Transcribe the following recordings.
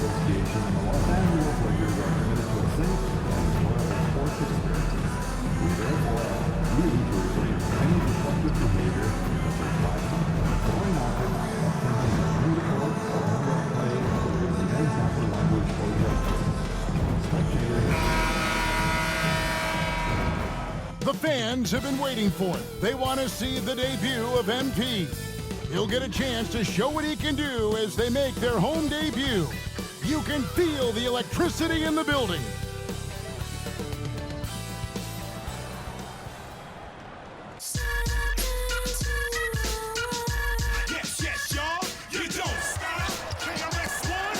Association and the Los Angeles Lakers are committed to a safe and enjoyable sports experiences. We therefore ask you to refrain from any disruptive behavior such as fighting, throwing objects, attempting to swing the court, or number of play, or using improper language or gestures. Spectators. The fans have been waiting for it. They want to see the debut of MP. He'll get a chance to show what he can do as they make their home debut. You can feel the electricity in the building. Yes, y'all. You don't stop. KRS-One.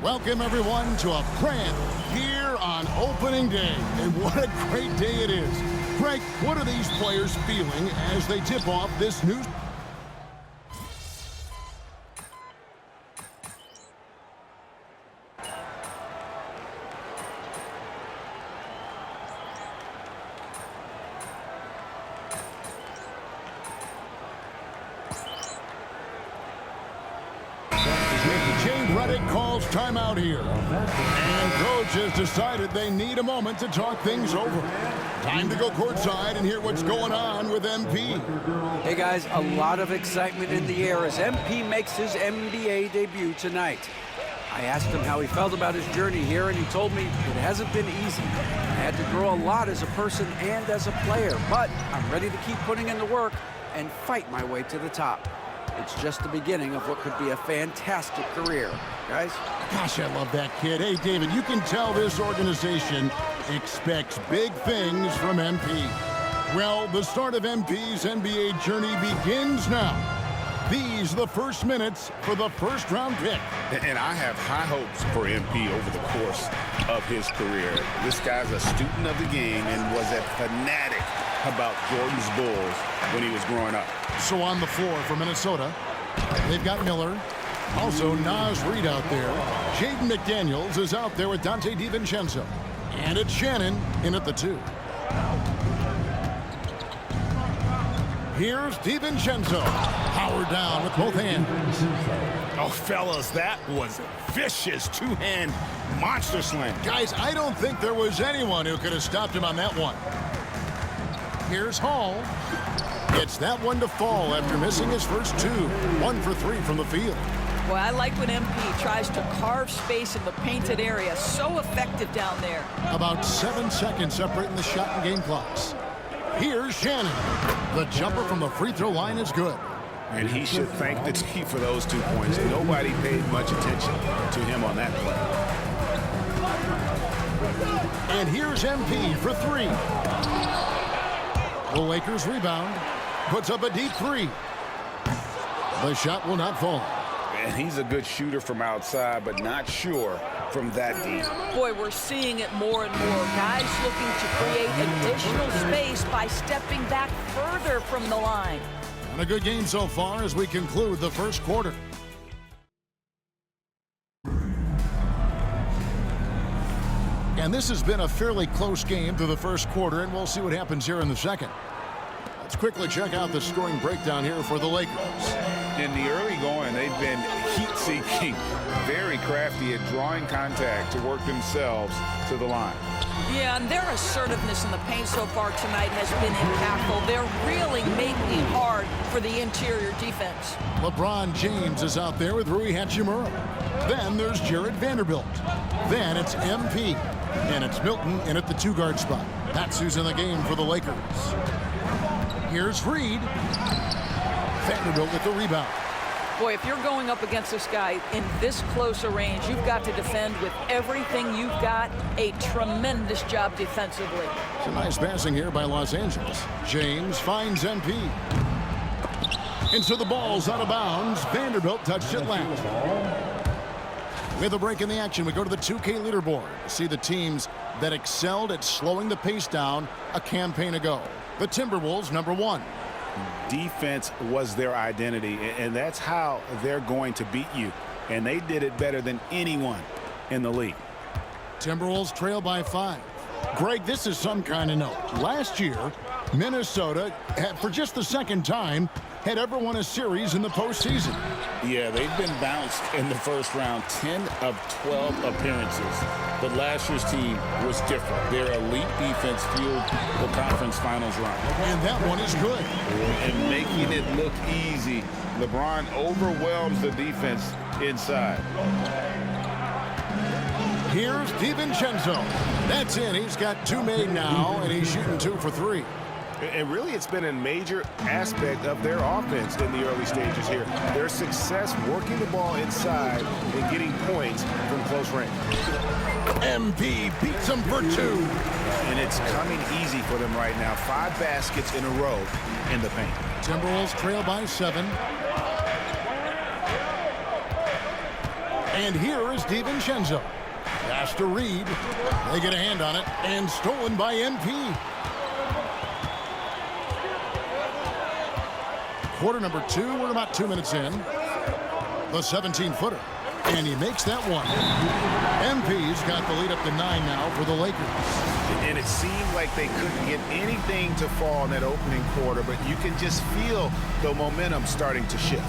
Welcome, everyone, to a brand here on opening day. And what a great day it is. Greg, what are these players feeling as they tip off this new... Jay Reddick calls timeout here. And coach has decided they need a moment to talk things over. Time to go courtside and hear what's going on with MP. Hey guys, a lot of excitement in the air as MP makes his NBA debut tonight. I asked him how he felt about his journey here, and he told me it hasn't been easy. I had to grow a lot as a person and as a player, but I'm ready to keep putting in the work and fight my way to the top. It's just the beginning of what could be a fantastic career. Guys? Gosh, I love that kid. Hey, David, you can tell this organization expects big things from MP. Well, the start of MP's NBA journey begins now. These are the first minutes for the first-round pick. And I have high hopes for MP over the course of his career. This guy's a student of the game and was a fanatic about Jordan's Bulls when he was growing up. So on the floor for Minnesota, they've got Miller. Also, Naz Reid out there. Jaden McDaniels is out there with Dante DiVincenzo. And it's Shannon in at the 2. Here's DiVincenzo. Powered down with both hands. Oh, fellas, that was vicious two-hand monster slam. Guys, I don't think there was anyone who could have stopped him on that one. Here's Hall. Gets that one to fall after missing his first 2. 1 for 3 from the field. Boy, I like when MP tries to carve space in the painted area. So effective down there. About 7 seconds separating the shot and game clocks. Here's Shannon. The jumper from the free throw line is good. And he should thank the team for those 2 points. Nobody paid much attention to him on that play. And here's MP for 3. The Lakers rebound. Puts up a deep 3. The shot will not fall. And he's a good shooter from outside, but not sure from that deep. Boy, we're seeing it more and more. Guys looking to create additional space by stepping back further from the line. And a good game so far as we conclude the first quarter. And this has been a fairly close game through the first quarter, and we'll see what happens here in the second. Let's quickly check out the scoring breakdown here for the Lakers. In the early going, they've been heat-seeking, very crafty at drawing contact to work themselves to the line. Yeah, and their assertiveness in the paint so far tonight has been impactful. They're really making it hard for the interior defense. LeBron James is out there with Rui Hachimura. Then there's Jared Vanderbilt. Then it's MP. And it's Milton in at the 2-guard spot. That's who's in the game for the Lakers. Here's Reid. Vanderbilt with the rebound. Boy, if you're going up against this guy in this close a range, you've got to defend with everything you've got. A tremendous job defensively. Some nice passing here by Los Angeles. James finds MP. And so the ball's out of bounds. Vanderbilt touched it last. With a break in the action, we go to the 2K leaderboard to see the teams that excelled at slowing the pace down a campaign ago. The Timberwolves, number 1. Defense was their identity, and that's how they're going to beat you. And they did it better than anyone in the league. Timberwolves trail by 5. Greg, this is some kind of note. Last year, Minnesota, for just the second time, had ever won a series in the postseason. Yeah, they've been bounced in the first round 10 of 12 appearances. But last year's team was different. Their elite defense fueled the conference finals run. And that one is good. And making it look easy, LeBron overwhelms the defense inside. Here's DiVincenzo. That's in. He's got 2 made now, and he's shooting 2 for 3. And really, it's been a major aspect of their offense in the early stages here. Their success working the ball inside and getting points from close range. MP beats him for 2. And it's coming easy for them right now. 5 baskets in a row in the paint. Timberwolves trail by 7. And here is DiVincenzo. Pass to Reed. They get a hand on it, and stolen by MP. Quarter number 2, we're about 2 minutes in. The 17-footer, and he makes that one. MP's got the lead up to 9 now for the Lakers. And it seemed like they couldn't get anything to fall in that opening quarter, but you can just feel the momentum starting to shift.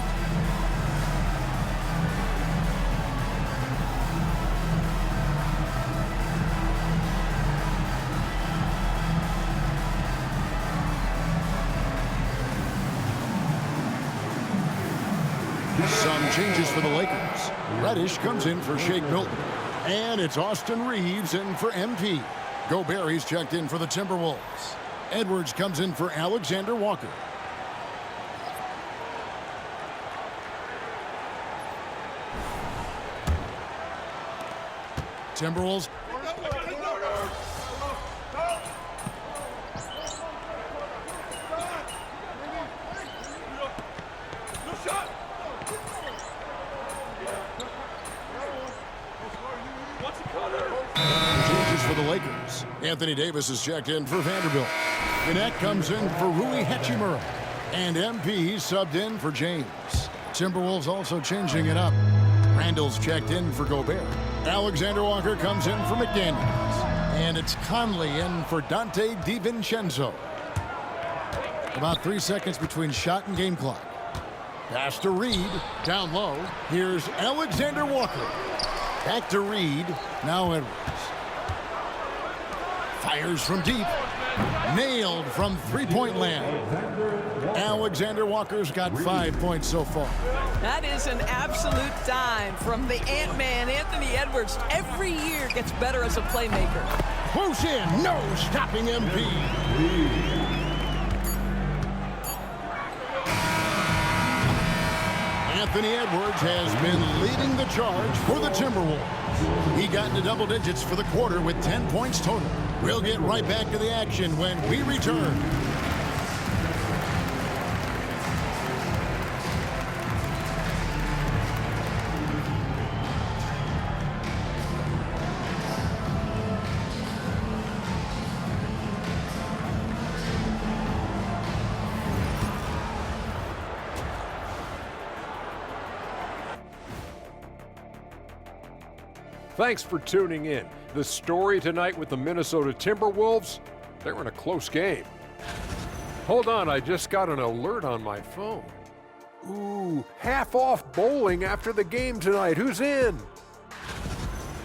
Some changes for the Lakers. Reddish comes in for Shake Milton. And it's Austin Reeves in for MP. Gobert's checked in for the Timberwolves. Edwards comes in for Alexander Walker. Timberwolves. For the Lakers. Anthony Davis is checked in for Vanderbilt. Gannett comes in for Rui Hachimura. And MP subbed in for James. Timberwolves also changing it up. Randall's checked in for Gobert. Alexander Walker comes in for McDaniels. And it's Conley in for Dante DiVincenzo. About 3 seconds between shot and game clock. Pass to Reed. Down low. Here's Alexander Walker. Back to Reed. Now Edwards. Fires from deep. Nailed from three-point land. Alexander Walker's got 5 points so far. That is an absolute dime from the Ant-Man, Anthony Edwards. Every year gets better as a playmaker. Close in. No stopping MP. Anthony Edwards has been leading the charge for the Timberwolves. He got into double digits for the quarter with 10 points total. We'll get right back to the action when we return. Thanks for tuning in. The story tonight with the Minnesota Timberwolves, they're in a close game. Hold on, I just got an alert on my phone. Ooh, half off bowling after the game tonight. Who's in?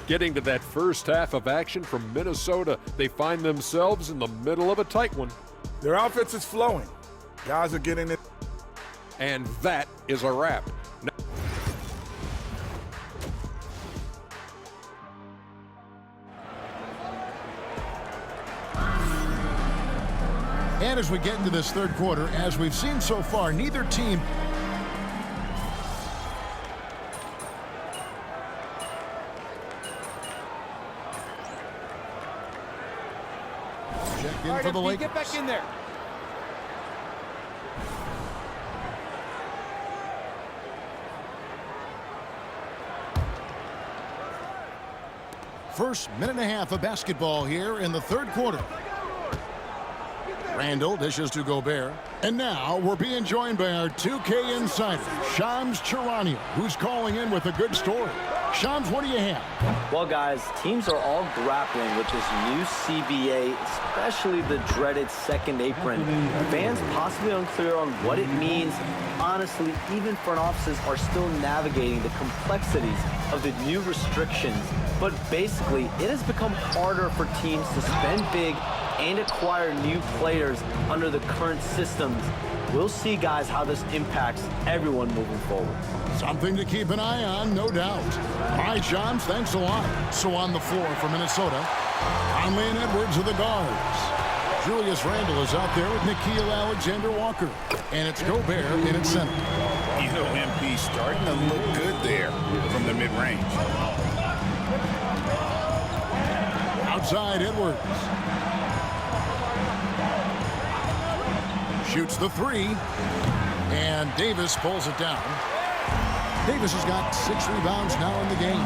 Getting to that first half of action from Minnesota, they find themselves in the middle of a tight one. Their offense is flowing. Guys are getting it. And that is a wrap. And as we get into this third quarter, as we've seen so far, neither team checked in for the Lakers. Get back in there. First minute and a half of basketball here in the third quarter. Randall dishes to Gobert. And now we're being joined by our 2K insider, Shams Charania, who's calling in with a good story. Shams, what do you have? Well, guys, teams are all grappling with this new CBA, especially the dreaded second apron. Fans possibly unclear on what it means. Honestly, even front offices are still navigating the complexities of the new restrictions. But basically, it has become harder for teams to spend big and acquire new players under the current systems. We'll see, guys, how this impacts everyone moving forward. Something to keep an eye on, no doubt. All right, Shams, thanks a lot. So on the floor for Minnesota, Conley and Edwards are the guards. Julius Randle is out there with Nickeil Alexander-Walker. And it's Gobert in its center. You know, MP starting to look good there from the mid-range. Outside, Edwards. Shoots the three. And Davis pulls it down. Davis has got 6 rebounds now in the game.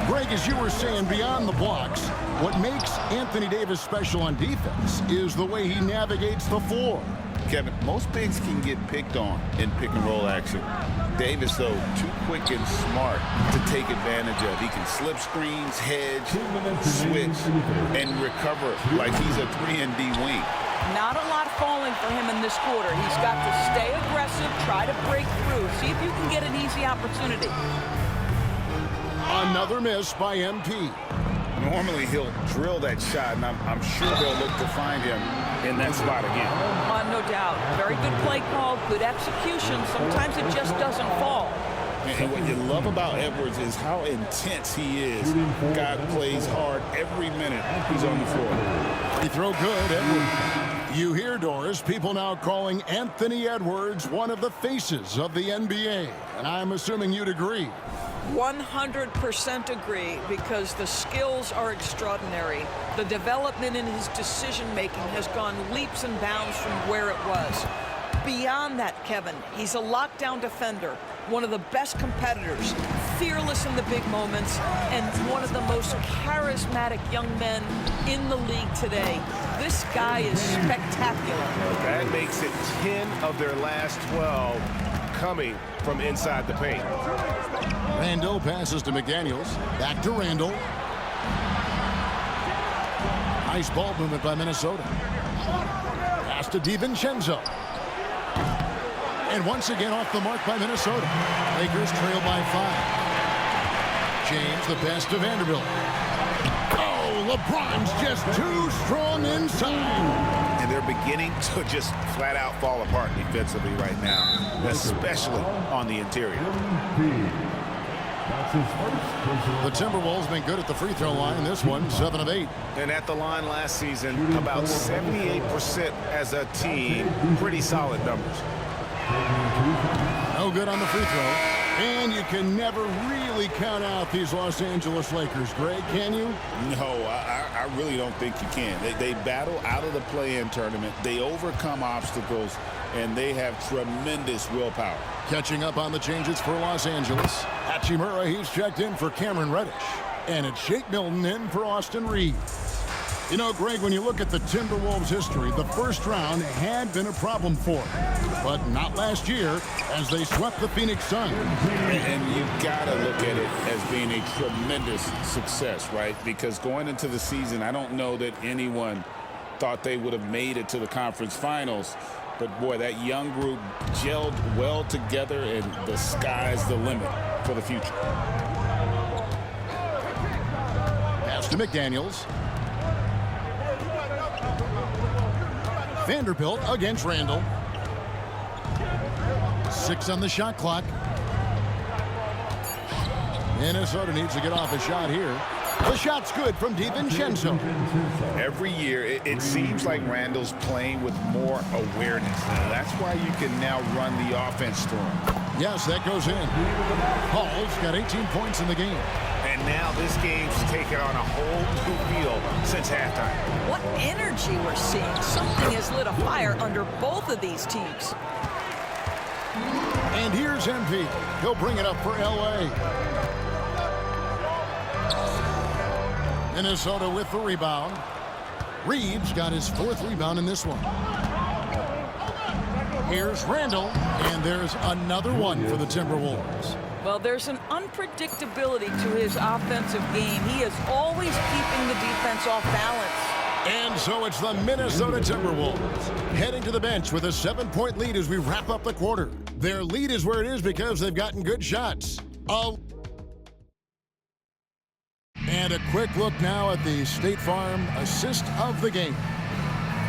Greg, as you were saying, beyond the blocks, what makes Anthony Davis special on defense is the way he navigates the floor. Kevin, most bigs can get picked on in pick-and-roll action. Davis, though, too quick and smart to take advantage of. He can slip screens, hedge, switch, and recover like he's a 3-and-D wing. Not a lot falling for him in this quarter. He's got to stay aggressive, try to break through, see if you can get an easy opportunity. Another miss by MP. Normally he'll drill that shot, and I'm sure they'll look to find him in that spot again. No doubt. Very good play call, good execution. Sometimes it just doesn't fall. And what you love about Edwards is how intense he is. God plays hard every minute he's on the floor. Free throw good, Edwards. You hear, Doris, people now calling Anthony Edwards one of the faces of the NBA. And I'm assuming you'd agree. 100% agree, because the skills are extraordinary. The development in his decision-making has gone leaps and bounds from where it was. Beyond that, Kevin, he's a lockdown defender, one of the best competitors, fearless in the big moments, and one of the most charismatic young men in the league today. This guy is spectacular. That makes it 10 of their last 12 coming from inside the paint. Randle passes to McDaniels. Back to Randle. Nice ball movement by Minnesota. Pass to DiVincenzo. And once again off the mark by Minnesota. Lakers trail by 5. James, the pass to Vanderbilt. Oh, LeBron's just too strong inside. And they're beginning to just flat out fall apart defensively right now, especially on the interior. The Timberwolves been good at the free throw line. This one, 7 of 8. And at the line last season, about 78% as a team. Pretty solid numbers. No good on the free throw. And you can never really count out these Los Angeles Lakers, Greg, can you? No, I really don't think you can. They battle out of the play-in tournament. They overcome obstacles, and they have tremendous willpower. Catching up on the changes for Los Angeles. Hachimura, he's checked in for Cameron Reddish. And it's Shake Milton in for Austin Reeves. You know, Greg, when you look at the Timberwolves' history, the first round had been a problem for them. But not last year, as they swept the Phoenix Suns. And you got to look at it as being a tremendous success, right? Because going into the season, I don't know that anyone thought they would have made it to the conference finals. But, boy, that young group gelled well together, and the sky's the limit for the future. Pass to McDaniels. Vanderbilt against Randle. 6 on the shot clock. Minnesota needs to get off a shot here. The shot's good from DiVincenzo. Every year, it seems like Randall's playing with more awareness. Now, that's why you can now run the offense through him. Yes, that goes in. Paul's got 18 points in the game. And now this game's taken on a whole new feel since halftime. What energy we're seeing. Something has lit a fire under both of these teams. And here's MP. He'll bring it up for L.A. Minnesota with the rebound. Reeves got his 4th rebound in this one. Here's Randall, and there's another one for the Timberwolves. Well, there's an unpredictability to his offensive game. He is always keeping the defense off balance. And so it's the Minnesota Timberwolves heading to the bench with a 7-point lead as we wrap up the quarter. Their lead is where it is because they've gotten good shots. And a quick look now at the State Farm assist of the game.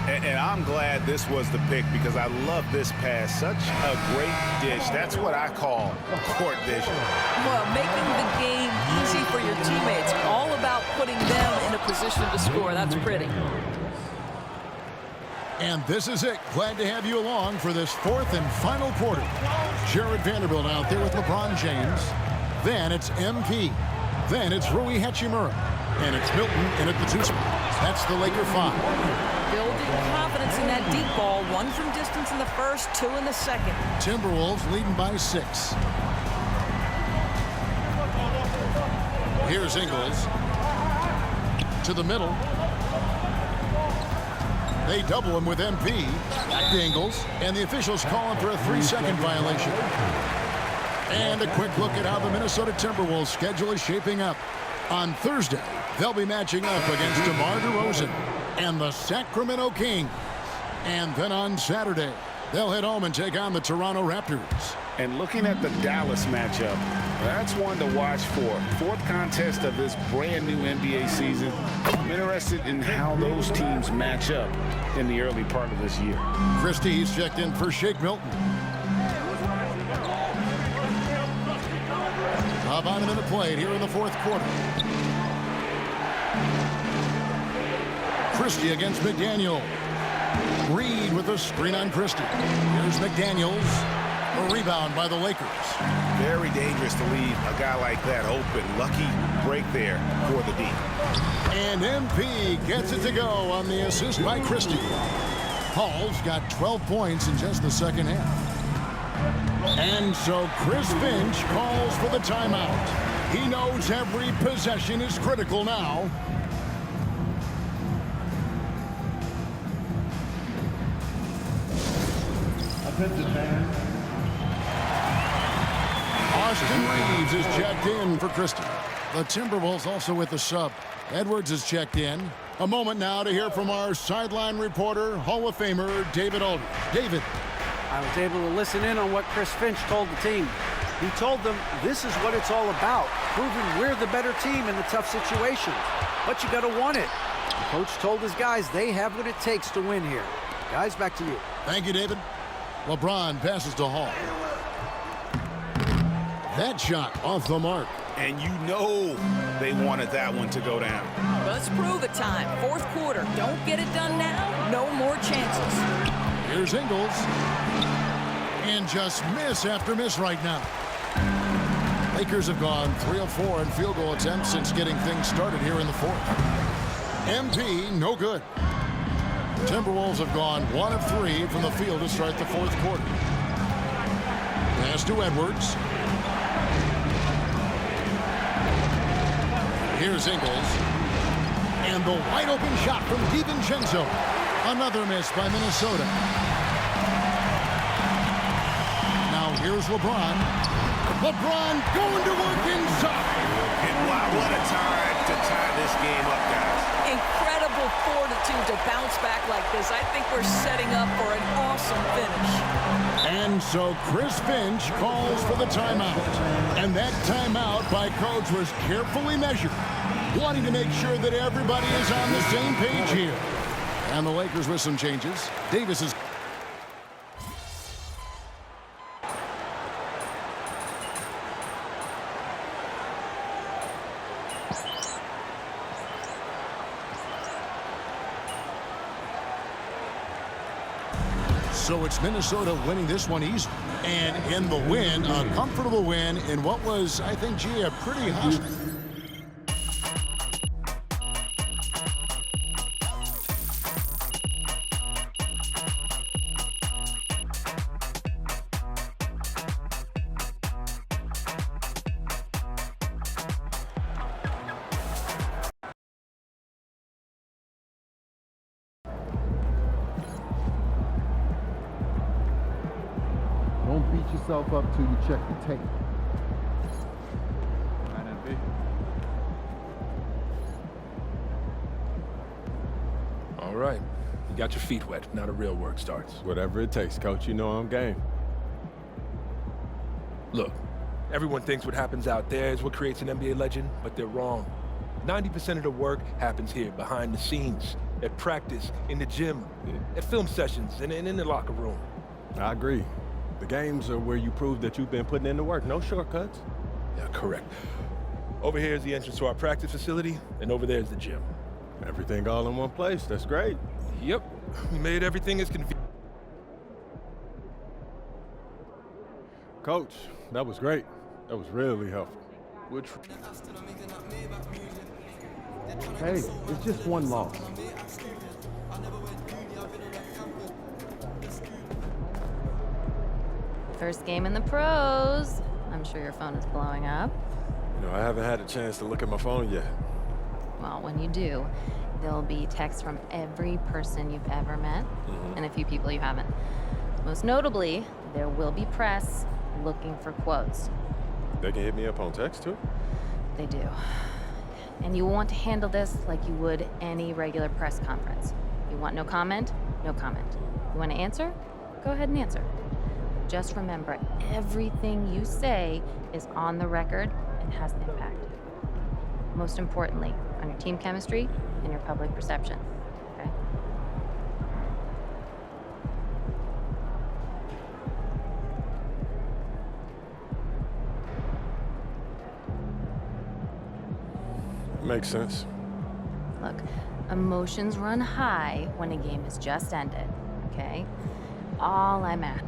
And I'm glad this was the pick because I love this pass. Such a great dish. That's what I call court vision. Well, making the game easy for your teammates. All about putting them in a position to score. That's pretty. And this is it. Glad to have you along for this fourth and final quarter. Jared Vanderbilt out there with LeBron James. Then it's MP. Then it's Rui Hachimura. And it's Milton in at the 2 spot. That's the Laker 5. Building confidence in that deep ball. 1 from distance in the first, 2 in the second. Timberwolves leading by 6. Here's Ingles. To the middle. They double him with MP. Back to Ingles. And the officials call him for a 3-second violation. And a quick look at how the Minnesota Timberwolves schedule is shaping up. On Thursday, they'll be matching up against DeMar DeRozan and the Sacramento Kings. And then on Saturday, they'll head home and take on the Toronto Raptors. And looking at the Dallas matchup, that's one to watch for. 4th contest of this brand new NBA season. I'm interested in how those teams match up in the early part of this year. Christie's checked in for Shake Milton. About a minute played here in the 4th quarter. Christie against McDaniel. Reed with a screen on Christie. Here's McDaniels. A rebound by the Lakers. Very dangerous to leave a guy like that open. Lucky break there for the D. And MP gets it to go on the assist by Christie. Paul's got 12 points in just the second half. And so Chris Finch calls for the timeout. He knows every possession is critical now. Austin Reeves is checked in for Christie. The Timberwolves also with the sub. Edwards is checked in. A moment now to hear from our sideline reporter, Hall of Famer David Aldridge. David. I was able to listen in on what Chris Finch told the team. He told them this is what it's all about, proving we're the better team in the tough situations. But you got to want it. The coach told his guys they have what it takes to win here. Guys, back to you. Thank you, David. LeBron passes to Hall. That shot off the mark. And you know they wanted that one to go down. Let's prove it time. 4th quarter. Don't get it done now. No more chances. Here's Ingles. And just miss after miss right now. Lakers have gone 3 of 4 in field goal attempts since getting things started here in the 4th. MP, no good. Timberwolves have gone 1 of 3 from the field to start the 4th quarter. Pass to Edwards. Here's Ingles. And the wide open shot from DiVincenzo. Another miss by Minnesota. Now here's LeBron. LeBron going to work inside. And wow, what a time to tie this game up, guys. Incredible fortitude to bounce back like this. I think we're setting up for an awesome finish. And so Chris Finch calls for the timeout. And that timeout by coach was carefully measured, wanting to make sure that everybody is on the same page here. And the Lakers with some changes. Davis is... So it's Minnesota winning this one easily. And in the win, a comfortable win in what was, I think, gee, a pretty hostile. beat yourself up till you check the tape. All right. You got your feet wet. Now the real work starts. Whatever it takes, Coach. You know I'm game. Look, everyone thinks what happens out there is what creates an NBA legend, but they're wrong. 90% of the work happens here, behind the scenes, at practice, in the gym, at film sessions, and in the locker room. I agree. The games are where you prove that you've been putting in the work. No shortcuts. Yeah, correct. Over here is the entrance to our practice facility, and over there is the gym. Everything all in one place. That's great. Yep. We made everything as convenient. Coach, that was great. That was really helpful. Hey, it's just one loss. First game in the pros. I'm sure your phone is blowing up. You know, I haven't had a chance to look at my phone yet. Well, when you do, there'll be texts from every person you've ever met and a few people you haven't. Most notably, there will be press looking for quotes. They can hit me up on text, too? They do. And you want to handle this like you would any regular press conference. You want no comment? No comment. You want to answer? Go ahead and answer. Just remember, everything you say is on the record and has an impact. Most importantly, on your team chemistry and your public perception, okay? Makes sense. Look, emotions run high when a game has just ended, okay? All I'm at.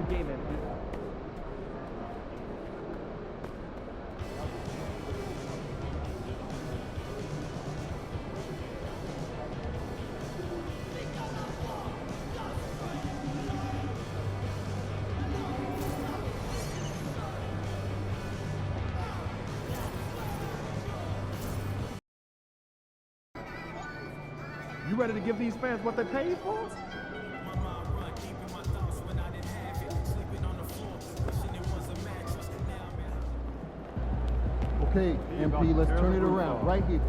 game, MP. You ready to give these fans what they paid for? Okay, MP, let's turn it around right here.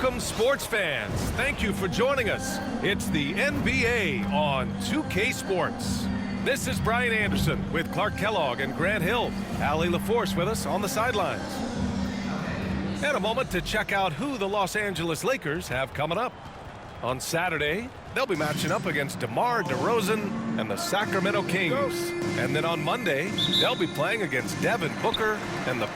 Welcome, sports fans. Thank you for joining us. It's the NBA on 2K Sports. This is Brian Anderson with Clark Kellogg and Grant Hill. Allie LaForce with us on the sidelines. And a moment to check out who the Los Angeles Lakers have coming up. On Saturday, they'll be matching up against DeMar DeRozan and the Sacramento Kings. And then on Monday, they'll be playing against Devin Booker and the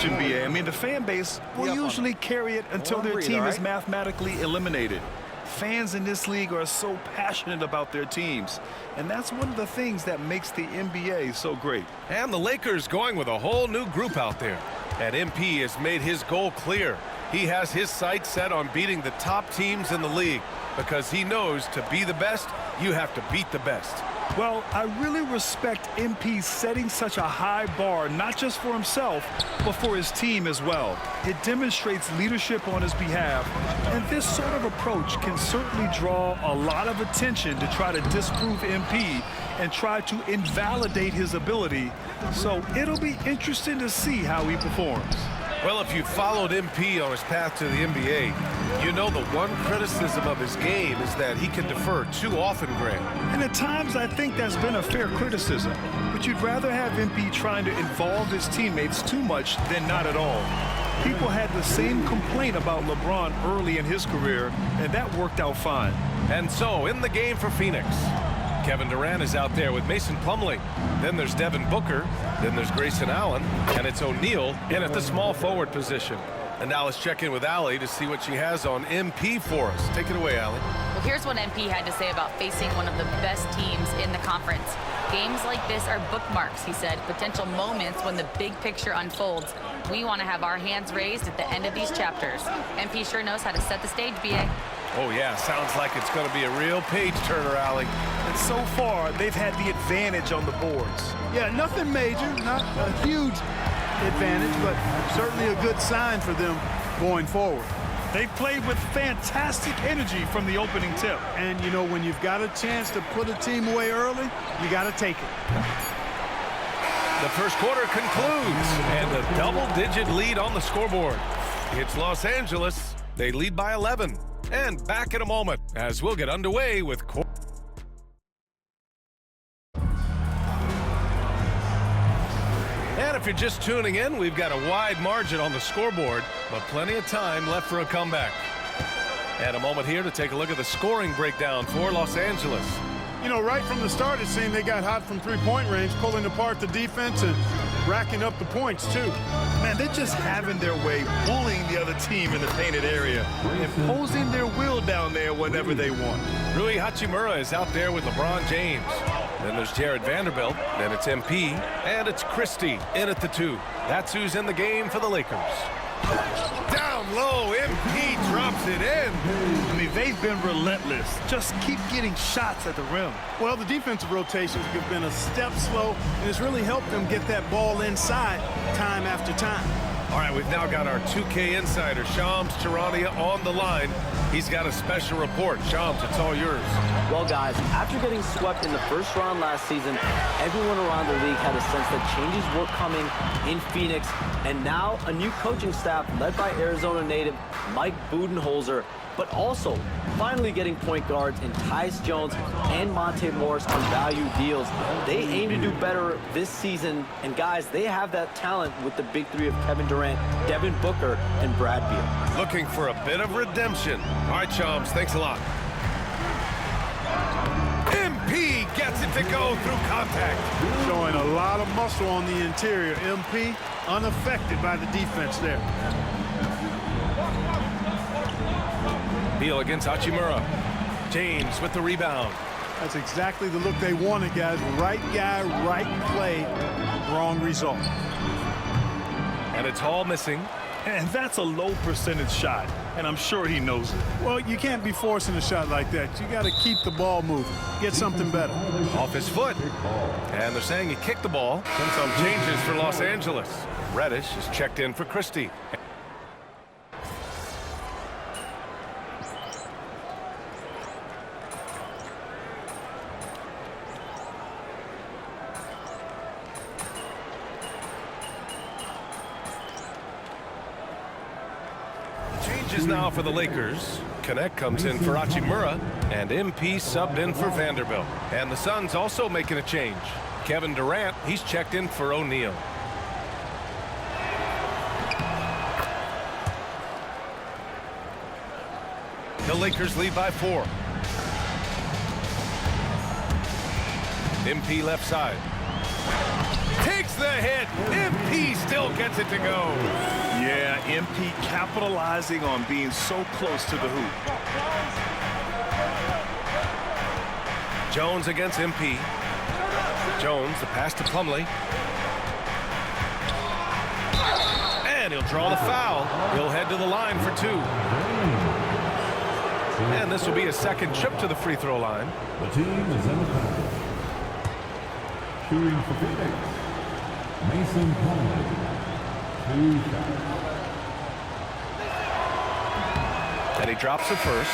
Question, BA. I mean, the fan base will usually carry it until their team is mathematically eliminated. Fans in this league are so passionate about their teams, and that's one of the things that makes the NBA so great. And the Lakers going with a whole new group out there. And MP has made his goal clear. He has his sights set on beating the top teams in the league because he knows to be the best, you have to beat the best. Well, I really respect MP setting such a high bar, not just for himself, but for his team as well. It demonstrates leadership on his behalf, and this sort of approach can certainly draw a lot of attention to try to disprove MP and try to invalidate his ability. So it'll be interesting to see how he performs. Well, if you followed MP on his path to the NBA, you know the one criticism of his game is that he can defer too often, Grant. And at times I think that's been a fair criticism, but you'd rather have MP trying to involve his teammates too much than not at all. People had the same complaint about LeBron early in his career, and that worked out fine. And so, in the game for Phoenix, Kevin Durant is out there with Mason Plumlee. Then there's Devin Booker. Then there's Grayson Allen. And it's O'Neal in at the small forward position. And now let's check in with Allie to see what she has on MP for us. Take it away, Allie. Well, here's what MP had to say about facing one of the best teams in the conference. Games like this are bookmarks, he said, potential moments when the big picture unfolds. We want to have our hands raised at the end of these chapters. MP sure knows how to set the stage, BA. Oh, yeah, sounds like it's going to be a real page-turner, Allie. And so far, they've had the advantage on the boards. Yeah, nothing major, not a huge advantage, but certainly a good sign for them going forward. They've played with fantastic energy from the opening tip. And, you know, when you've got a chance to put a team away early, you got to take it. The first quarter concludes, and a double-digit lead on the scoreboard. It's Los Angeles. They lead by 11. And back in a moment as we'll get underway with And if you're just tuning in, we've got a wide margin on the scoreboard, but plenty of time left for a comeback. And a moment here to take a look at the scoring breakdown for Los Angeles. You know, right from the start, it seemed they got hot from three-point range, pulling apart the defense and racking up the points, too. Man, they're just having their way, bullying the other team in the painted area, imposing their will down there whenever they want. Rui Hachimura is out there with LeBron James. Then there's Jared Vanderbilt. Then it's MP. And it's Christie in at the 2. That's who's in the game for the Lakers. Down low, MP drops it in. I mean, they've been relentless. Just keep getting shots at the rim. Well, the defensive rotations have been a step slow, and it's really helped them get that ball inside time after time. All right, we've now got our 2K insider, Shams Charania, on the line. He's got a special report. Shams, it's all yours. Well, guys, after getting swept in the first round last season, everyone around the league had a sense that changes were coming in Phoenix. And now a new coaching staff led by Arizona native Mike Budenholzer, but also finally getting point guards in Tyus Jones and Monte Morris on value deals. They aim to do better this season, and guys, they have that talent with the big three of Kevin Durant, Devin Booker, and Brad Beal. Looking for a bit of redemption. All right, Shams, thanks a lot. MP gets it to go through contact. Showing a lot of muscle on the interior. MP unaffected by the defense there. Beal against Hachimura. James with the rebound. That's exactly the look they wanted, guys. Right guy, right play, wrong result. And it's Hall missing. And that's a low percentage shot, and I'm sure he knows it. Well, you can't be forcing a shot like that. You got to keep the ball moving. Get something better. Off his foot. And they're saying he kicked the ball. Some changes for Los Angeles. Reddish is checked in for Christie. Changes now for the Lakers. Connect comes in for Hachimura, and MP subbed in for Vanderbilt. And the Suns also making a change. Kevin Durant, he's checked in for O'Neal. The Lakers lead by 4. MP left side. Takes the hit. MP still gets it to go. Yeah, MP capitalizing on being so close to the hoop. Jones against MP. Jones, the pass to Plumlee. And he'll draw the foul. He'll head to the line for 2. And this will be a second trip to the free throw line. The team is in the foul. Shooting for Phoenix, Mason Plumlee. 2 shots. And he drops it first.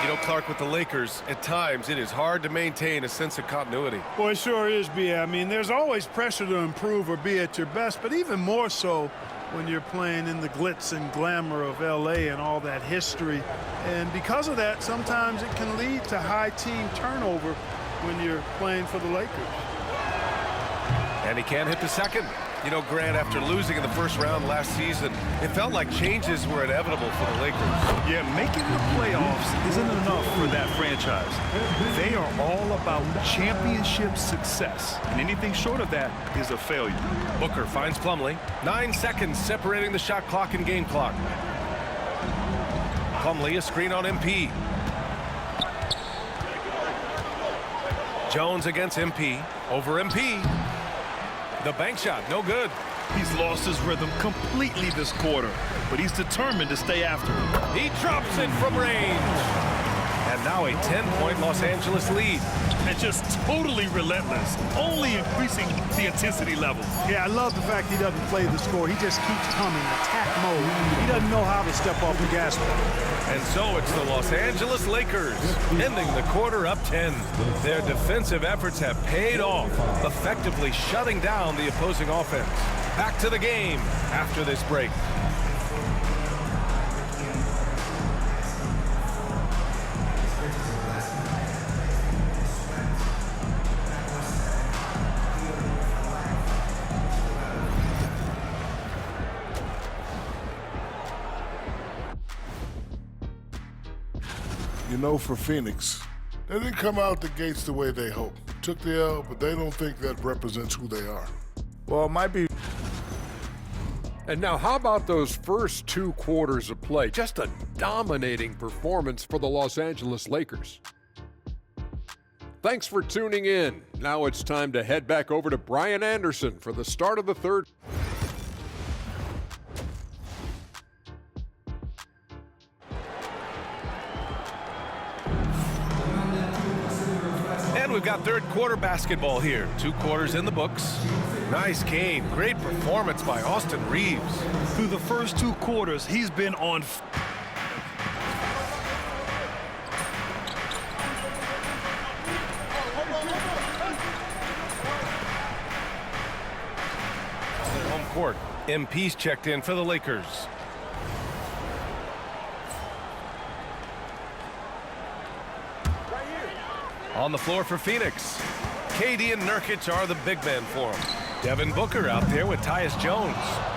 You know, Clark, with the Lakers, at times it is hard to maintain a sense of continuity. Well, it sure is, B.A. I mean, there's always pressure to improve or be at your best, but even more so when you're playing in the glitz and glamour of L.A. and all that history. And because of that, sometimes it can lead to high team turnover when you're playing for the Lakers. And he can't hit the second. You know, Grant, after losing in the first round last season, it felt like changes were inevitable for the Lakers. Yeah, making the playoffs isn't enough for that franchise. They are all about championship success, and anything short of that is a failure. Booker finds Plumlee. 9 seconds separating the shot clock and game clock. Plumlee, a screen on MP. Jones against MP. Over MP. The bank shot, no good. He's lost his rhythm completely this quarter, but he's determined to stay after it. He drops it from range. And now a 10-point Los Angeles lead. And just totally relentless, only increasing the intensity level. Yeah, I love the fact he doesn't play the score. He just keeps coming, attack mode. He doesn't know how to step off the gas pedal. And so it's the Los Angeles Lakers, ending the quarter up 10. Their defensive efforts have paid off, effectively shutting down the opposing offense. Back to the game after this break. You know, for Phoenix, they didn't come out the gates the way they hoped. Took the L, but they don't think that represents who they are. Well, it might be. And now, how about those first 2 quarters of play? Just a dominating performance for the Los Angeles Lakers. Thanks for tuning in. Now it's time to head back over to Brian Anderson for the start of the third. And we've got third quarter basketball here. 2 quarters in the books. Nice game. Great performance by Austin Reeves. Through the first 2 quarters, he's been on. Home court. MP's checked in for the Lakers. On the floor for Phoenix. KD and Nurkic are the big men for him. Devin Booker out there with Tyus Jones.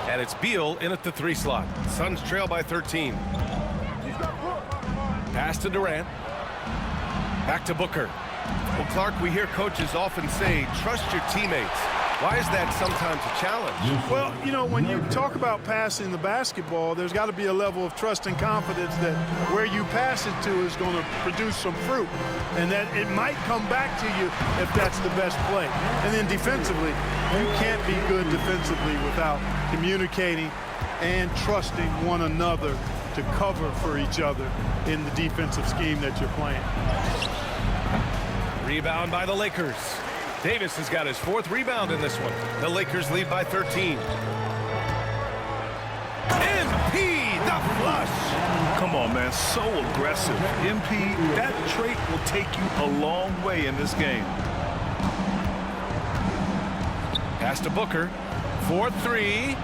And it's Beal in at the 3 slot. Suns trail by 13. Pass to Durant. Back to Booker. Well, Clark, we hear coaches often say, trust your teammates. Why is that sometimes a challenge? Well, you know, when you talk about passing the basketball, there's got to be a level of trust and confidence that where you pass it to is going to produce some fruit, and that it might come back to you if that's the best play. And then defensively, you can't be good defensively without communicating and trusting one another to cover for each other in the defensive scheme that you're playing. Rebound by the Lakers. Davis has got his 4th rebound in this one. The Lakers lead by 13. MP, the flush. Come on, man, so aggressive. MP, that trait will take you a long way in this game. Pass to Booker. 4-3.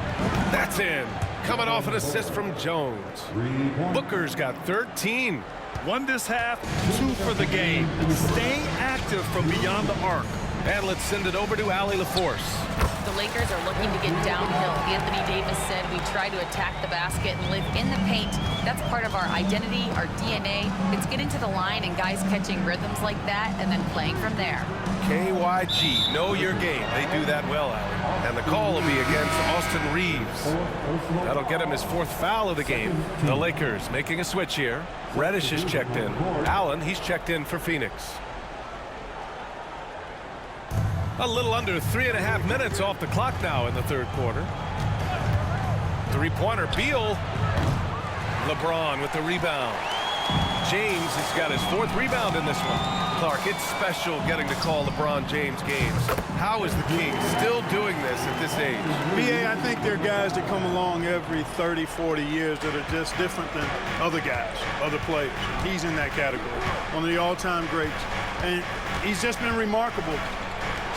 That's in. Coming off an assist from Jones. Booker's got 13. 1 this half, 2 for the game. Staying active from beyond the arc. And let's send it over to Allie LaForce. The Lakers are looking to get downhill. Anthony Davis said we try to attack the basket and live in the paint. That's part of our identity, our DNA. It's getting to the line and guys catching rhythms like that and then playing from there. KYG, know your game. They do that well, Allie. And the call will be against Austin Reeves. That'll get him his 4th foul of the game. The Lakers making a switch here. Reddish is checked in. Allen, he's checked in for Phoenix. A little under 3.5 minutes off the clock now in the third quarter. 3-pointer, Beal. LeBron with the rebound. James has got his 4th rebound in this one. Clark, it's special getting to call LeBron James games. How is the King still doing this at this age? BA, I think there are guys that come along every 30, 40 years that are just different than other guys, other players. He's in that category, one of the all-time greats. And he's just been remarkable.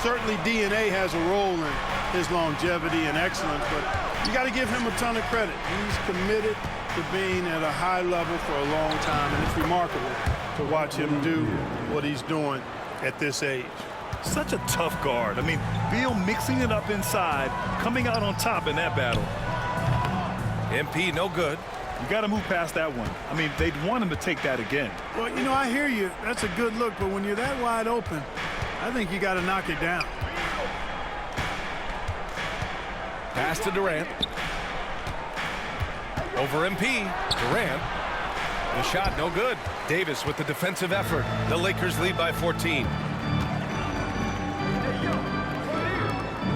Certainly DNA has a role in his longevity and excellence, but you got to give him a ton of credit. He's committed to being at a high level for a long time, and it's remarkable to watch him do what he's doing at this age. Such a tough guard. I mean, Beal mixing it up inside, coming out on top in that battle. MP, no good. You got to move past that one. I mean, they'd want him to take that again. Well, you know, I hear you. That's a good look, but when you're that wide open, I think you got to knock it down. Pass to Durant. Over MP. Durant. The shot, no good. Davis with the defensive effort. The Lakers lead by 14.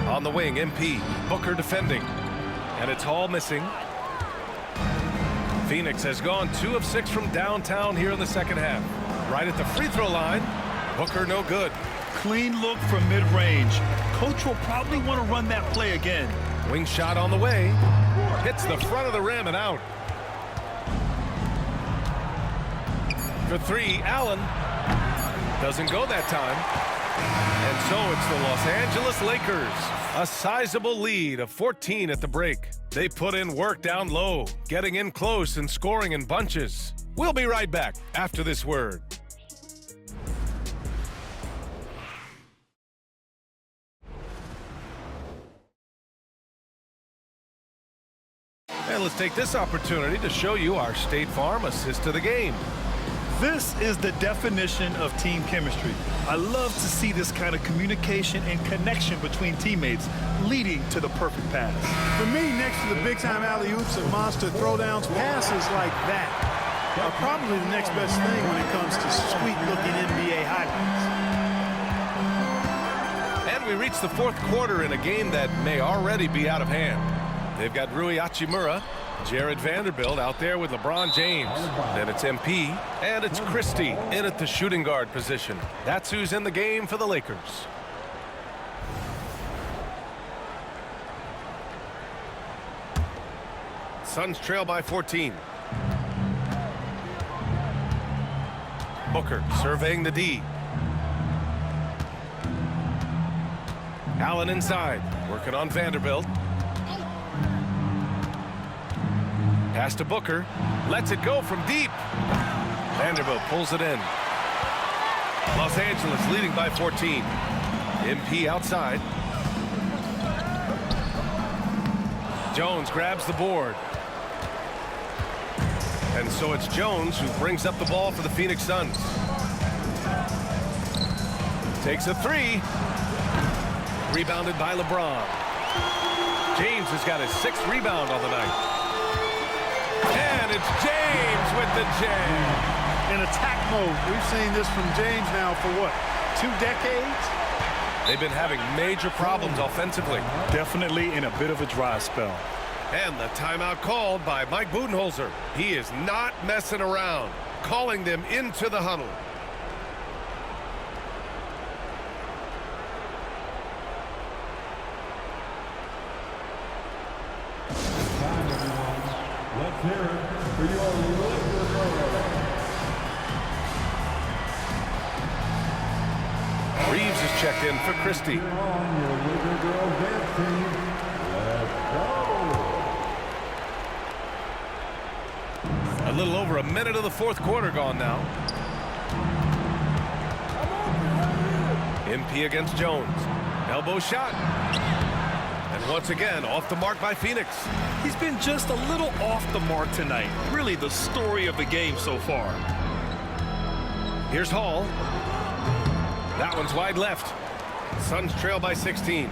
On the wing, MP. Booker defending. And it's Hall missing. Phoenix has gone 2 of 6 from downtown here in the second half. Right at the free throw line. Booker no good. Clean look from mid-range. Coach will probably want to run that play again. Wing shot on the way. Hits the front of the rim and out. For 3, Allen. Doesn't go that time. And so it's the Los Angeles Lakers. A sizable lead of 14 at the break. They put in work down low, getting in close and scoring in bunches. We'll be right back after this word. And let's take this opportunity to show you our State Farm assist to the game. This is the definition of team chemistry. I love to see this kind of communication and connection between teammates leading to the perfect pass. For me, next to the big-time alley-oops and monster throwdowns, passes like that are probably the next best thing when it comes to sweet-looking NBA highlights. And we reach the fourth quarter in a game that may already be out of hand. They've got Rui Hachimura, Jared Vanderbilt out there with LeBron James. Then it's MP, and it's Christie in at the shooting guard position. That's who's in the game for the Lakers. Suns trail by 14. Booker surveying the D. Allen inside, working on Vanderbilt. Pass to Booker, lets it go from deep. Vanderbilt pulls it in. Los Angeles leading by 14. MP outside. Jones grabs the board. And so it's Jones who brings up the ball for the Phoenix Suns. Takes a three. Rebounded by LeBron. James has got his 6th rebound on the night. And it's James with the jam. In attack mode. We've seen this from James now for what, 2 decades? They've been having major problems offensively. Definitely in a bit of a dry spell. And the timeout called by Mike Budenholzer. He is not messing around, calling them into the huddle. Let's hear it for your Lakers. Reeves is checked in for Christie. A little over a minute of the fourth quarter gone now. MP against Jones. Elbow shot. And once again, off the mark by Phoenix. He's been just a little off the mark tonight. Really the story of the game so far. Here's Hall. That one's wide left. Suns trail by 16.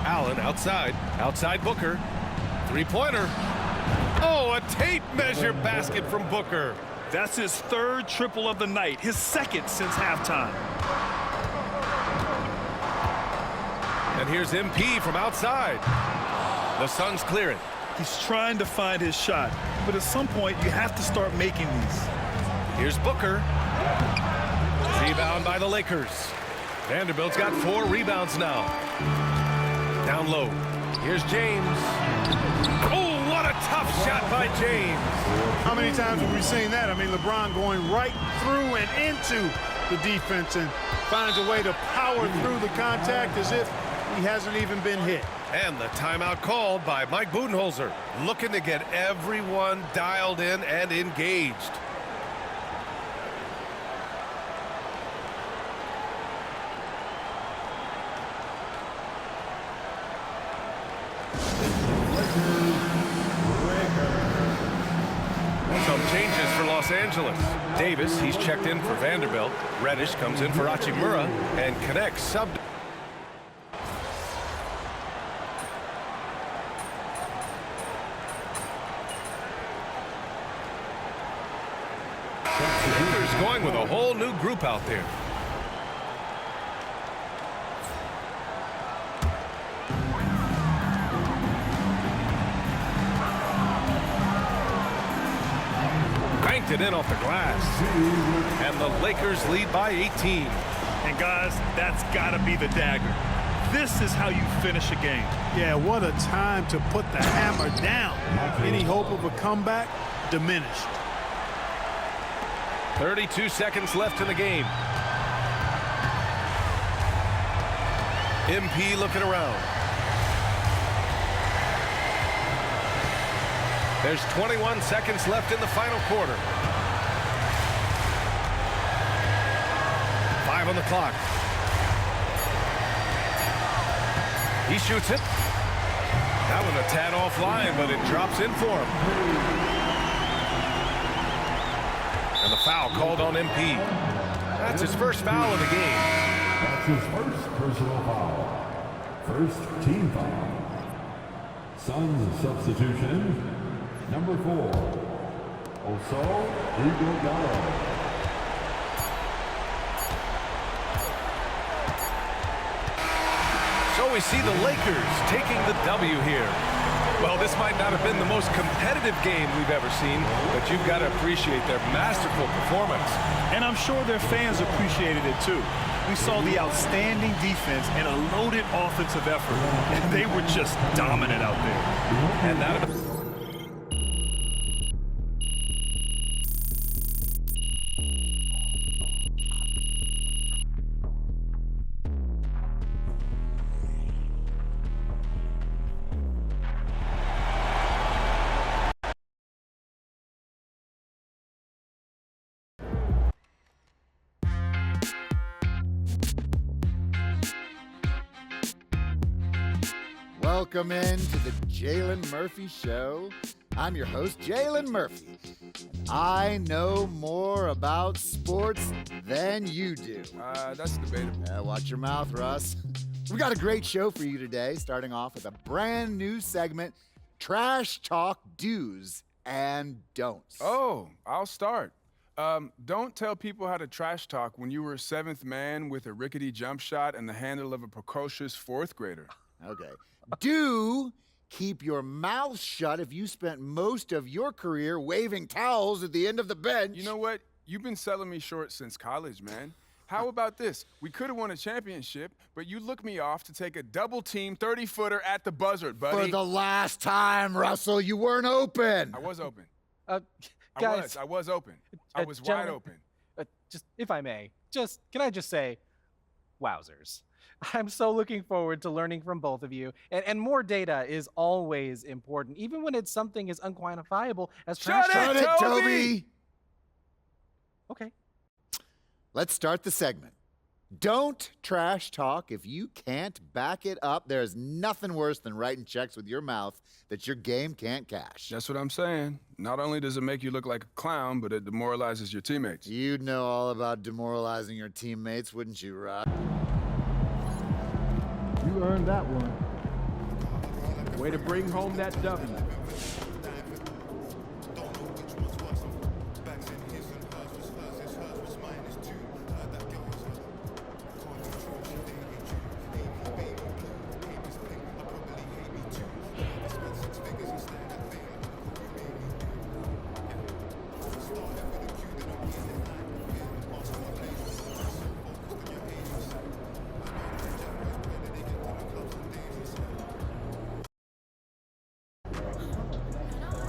Allen outside. Outside Booker. Three-pointer. Oh, a tape measure basket from Booker. That's his 3rd triple of the night, his 2nd since halftime. And here's MP from outside. The Suns clear it. He's trying to find his shot, but at some point you have to start making these. Here's Booker. Rebound by the Lakers. Vanderbilt's got 4 rebounds now. Down low. Here's James. Oh, what a tough shot by James. How many times have we seen that? I mean, LeBron going right through and into the defense and finds a way to power through the contact as if he hasn't even been hit. And the timeout called by Mike Budenholzer, looking to get everyone dialed in and engaged. Some changes for Los Angeles. Davis, he's checked in for Vanderbilt. Reddish comes in for Hachimura and connects sub. Lakers going with a whole new group out there. Banked it in off the glass. And the Lakers lead by 18. And guys, that's got to be the dagger. This is how you finish a game. Yeah, what a time to put the hammer down. Any hope of a comeback diminished. 32 seconds left in the game. MP looking around. There's 21 seconds left in the final quarter. 5 on the clock. He shoots it. That one a tad offline, but it drops in for him. And the foul called on MP. That's his first foul of the game. That's his first personal foul. First team foul. Suns substitution, number 4, Oso Ighodaro. So we see the Lakers taking the W here. Well, this might not have been the most competitive game we've ever seen, but you've got to appreciate their masterful performance. And I'm sure their fans appreciated it too. We saw the outstanding defense and a loaded offensive effort, and they were just dominant out there. And that. Welcome in to the Jalen Murphy Show. I'm your host, Jalen Murphy. I know more about sports than you do. That's debatable. Watch your mouth, Russ. We got a great show for you today, starting off with a brand new segment, Trash Talk Do's and Don'ts. Oh, I'll start. Don't tell people how to trash talk when you were a 7th man with a rickety jump shot and the handle of a precocious 4th grader. Okay. Do keep your mouth shut if you spent most of your career waving towels at the end of the bench. You know what? You've been selling me short since college, man. How about this? We could have won a championship, but you looked me off to take a double-team 30-footer at the buzzer, buddy. For the last time, Russell, you weren't open. I was open. Guys, I was open. I was wide open. Just, if I may, can I just say, wowzers. I'm so looking forward to learning from both of you. And more data is always important, even when it's something as unquantifiable as trash talk. Shut it, Toby! Okay. Let's start the segment. Don't trash talk if you can't back it up. There's nothing worse than writing checks with your mouth that your game can't cash. That's what I'm saying. Not only does it make you look like a clown, but it demoralizes your teammates. You'd know all about demoralizing your teammates, wouldn't you, Rod? You earned that one. Way to bring home that W.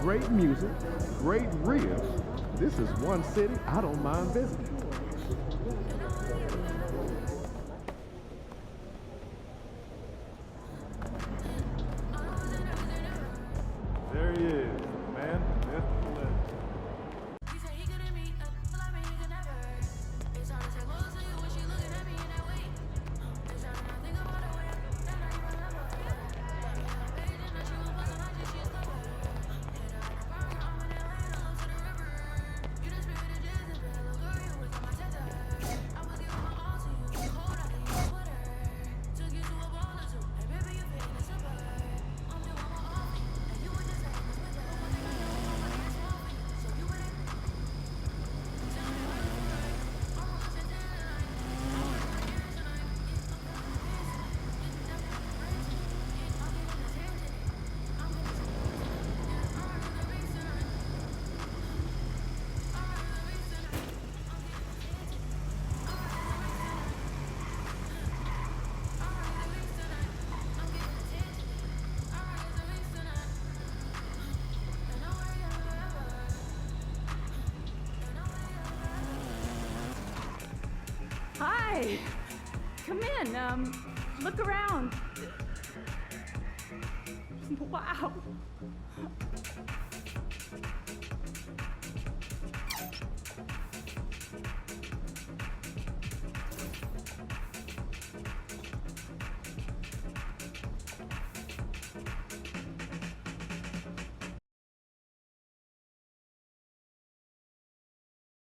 Great music, great ribs. This is one city I don't mind visiting. There he is, man. That's the legend. Hi. Come in. Look around. Wow.